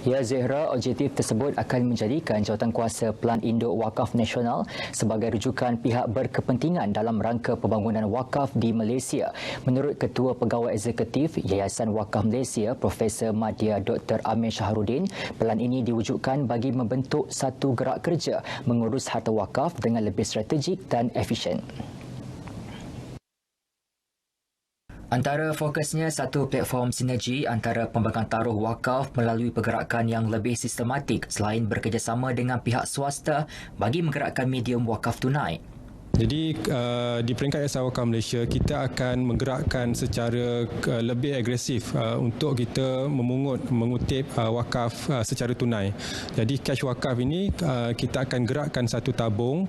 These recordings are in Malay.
Ya, Zehra, objektif tersebut akan menjadikan Jawatankuasa Pelan Induk Wakaf Nasional sebagai rujukan pihak berkepentingan dalam rangka pembangunan wakaf di Malaysia. Menurut Ketua Pegawai Eksekutif Yayasan Wakaf Malaysia, Profesor Madya Dr. Amir Shahrudin, pelan ini diwujudkan bagi membentuk satu gerak kerja mengurus harta wakaf dengan lebih strategik dan efisien. Antara fokusnya satu platform sinergi antara pemegang taruh wakaf melalui pergerakan yang lebih sistematik selain bekerjasama dengan pihak swasta bagi menggerakkan medium wakaf tunai. Jadi di peringkat Yayasan Wakaf Malaysia, kita akan menggerakkan secara lebih agresif untuk kita mengutip wakaf secara tunai. Jadi cash wakaf ini kita akan gerakkan satu tabung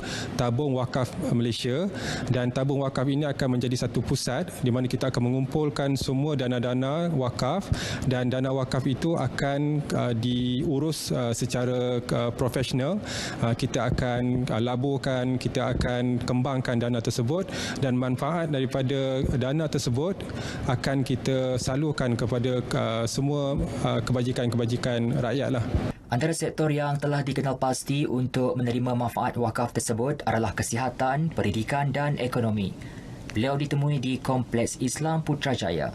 wakaf Malaysia, dan tabung wakaf ini akan menjadi satu pusat di mana kita akan mengumpulkan semua dana-dana wakaf, dan dana wakaf itu akan diurus secara profesional. Kita akan laburkan, kita akan kembangkan dana tersebut, dan manfaat daripada dana tersebut akan kita salurkan kepada semua kebajikan-kebajikan rakyat lah. Antara sektor yang telah dikenal pasti untuk menerima manfaat wakaf tersebut adalah kesihatan, pendidikan dan ekonomi. Beliau ditemui di Kompleks Islam Putrajaya.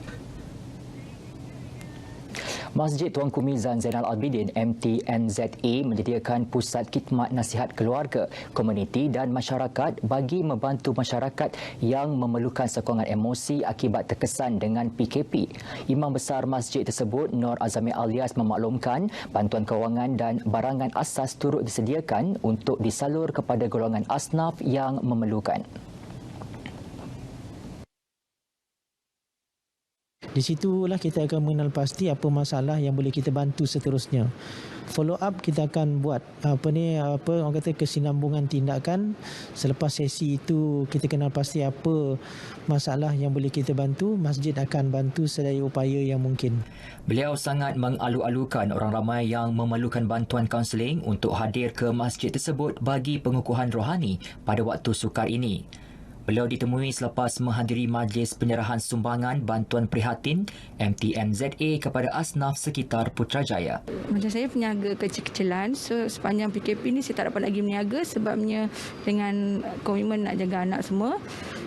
Masjid Tuanku Mizan Zainal Abidin MTNZA menyediakan pusat khidmat nasihat keluarga, komuniti dan masyarakat bagi membantu masyarakat yang memerlukan sokongan emosi akibat terkesan dengan PKP. Imam Besar masjid tersebut, Nur Azami Alias, memaklumkan bantuan kewangan dan barangan asas turut disediakan untuk disalur kepada golongan asnaf yang memerlukan. Di situlah kita akan mengenal pasti apa masalah yang boleh kita bantu seterusnya. Follow up kita akan buat orang kata kesinambungan tindakan. Selepas sesi itu kita kenal pasti apa masalah yang boleh kita bantu, masjid akan bantu sedaya upaya yang mungkin. Beliau sangat mengalu-alukan orang ramai yang memerlukan bantuan kaunseling untuk hadir ke masjid tersebut bagi pengukuhan rohani pada waktu sukar ini. Beliau ditemui selepas menghadiri majlis penyerahan sumbangan bantuan prihatin MTNZA kepada asnaf sekitar Putrajaya. Macam saya peniaga kecil-kecilan, so sepanjang PKP ni saya tak dapat lagi berniaga sebabnya dengan komitmen nak jaga anak semua.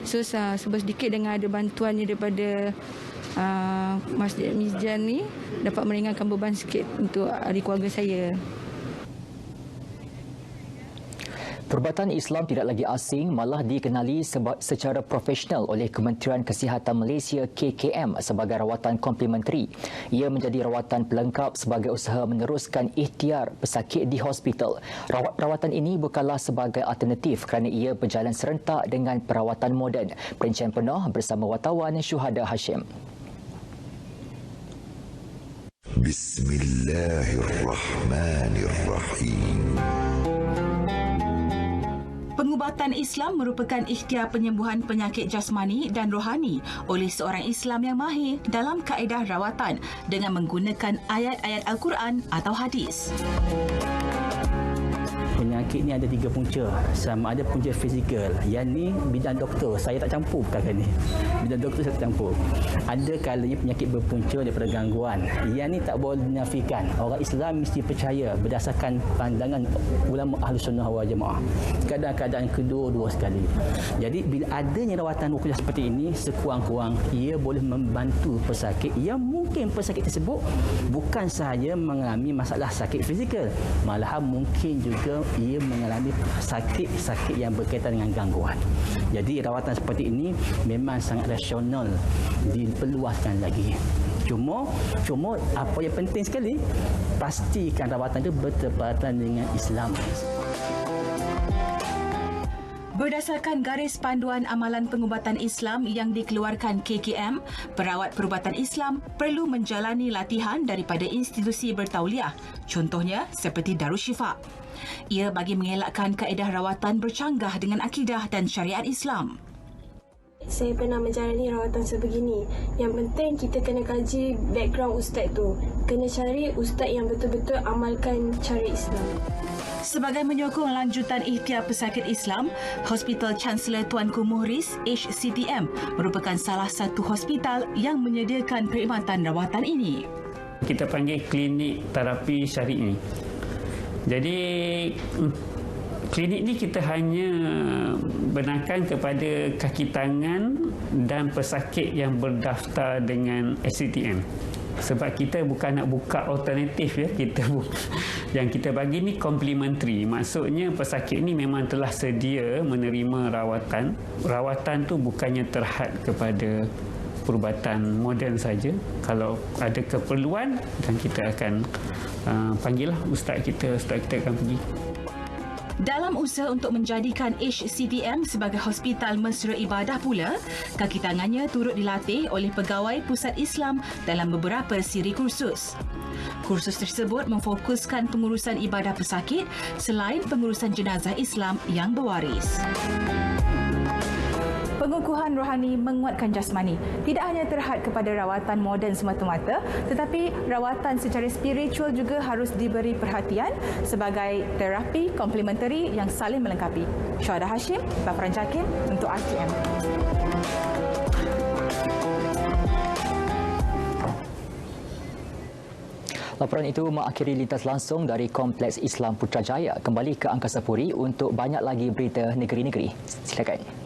So sebab sedikit dengan ada bantuannya daripada Masjid Mizan ni dapat meringankan beban sikit untuk ahli keluarga saya. Perubatan Islam tidak lagi asing, malah dikenali secara profesional oleh Kementerian Kesihatan Malaysia KKM sebagai rawatan komplementari. Ia menjadi rawatan pelengkap sebagai usaha meneruskan ikhtiar pesakit di hospital. Rawatan ini bukanlah sebagai alternatif kerana ia berjalan serentak dengan perawatan moden. Perincian penuh bersama wartawan Syuhada Hashim. Bismillahirrahmanirrahim. Pengubatan Islam merupakan ikhtiar penyembuhan penyakit jasmani dan rohani oleh seorang Islam yang mahir dalam kaedah rawatan dengan menggunakan ayat-ayat Al-Quran atau hadis. Penyakit ni ada 3 punca. Sama ada punca fizikal. Yang ni bidang doktor. Saya tak campur perkara ni. Bidang doktor saya tak campur. Ada kalanya penyakit berpunca daripada gangguan. Yang ni tak boleh dinafikan. Orang Islam mesti percaya berdasarkan pandangan ulama Ahlus Sunnah wal Jamaah. Kadang-kadang kedua-dua sekali. Jadi bila adanya rawatan ruqyah seperti ini, sekurang-kurang ia boleh membantu pesakit yang mungkin pesakit tersebut bukan sahaja mengalami masalah sakit fizikal. Malahan mungkin juga ia mengalami sakit-sakit yang berkaitan dengan gangguan. Jadi rawatan seperti ini memang sangat rasional, diperluaskan lagi. Cuma apa yang penting sekali, pastikan rawatan itu bertepatan dengan Islam. Berdasarkan garis panduan amalan pengubatan Islam yang dikeluarkan KKM, perawat perubatan Islam perlu menjalani latihan daripada institusi bertauliah, contohnya seperti Darus Syifa. Ia bagi mengelakkan kaedah rawatan bercanggah dengan akidah dan syariat Islam. Saya pernah menjalani rawatan sebegini. Yang penting kita kena kaji background ustaz tu. Kena cari ustaz yang betul-betul amalkan cara Islam. Sebagai menyokong lanjutan ikhtiar pesakit Islam, Hospital Chancellor Tuanku Muhriz HCTM merupakan salah satu hospital yang menyediakan perkhidmatan rawatan ini. Kita panggil klinik terapi syar'i. Jadi klinik ni kita hanya benarkan kepada kaki tangan dan pesakit yang berdaftar dengan SCTM. Sebab kita bukan nak buka alternatif ya, yang kita bagi ni complementary. Maksudnya pesakit ni memang telah sedia menerima rawatan. Rawatan tu bukannya terhad kepada perubatan moden saja. Kalau ada keperluan, dan kita akan panggillah ustaz kita akan pergi. Dalam usaha untuk menjadikan HCTM sebagai hospital mesra ibadah pula, kaki tangannya turut dilatih oleh pegawai Pusat Islam dalam beberapa siri kursus. Kursus tersebut memfokuskan pengurusan ibadah pesakit selain pengurusan jenazah Islam yang berwaris. Pengukuhan rohani menguatkan jasmani. Tidak hanya terhad kepada rawatan moden semata-mata, tetapi rawatan secara spiritual juga harus diberi perhatian sebagai terapi komplementari yang saling melengkapi. Syuhada Hashim, Baparan Jakim untuk RTM. Laporan itu mengakhiri lintas langsung dari Kompleks Islam Putrajaya. Kembali ke Angkasa Puri untuk banyak lagi berita negeri-negeri. Silakan.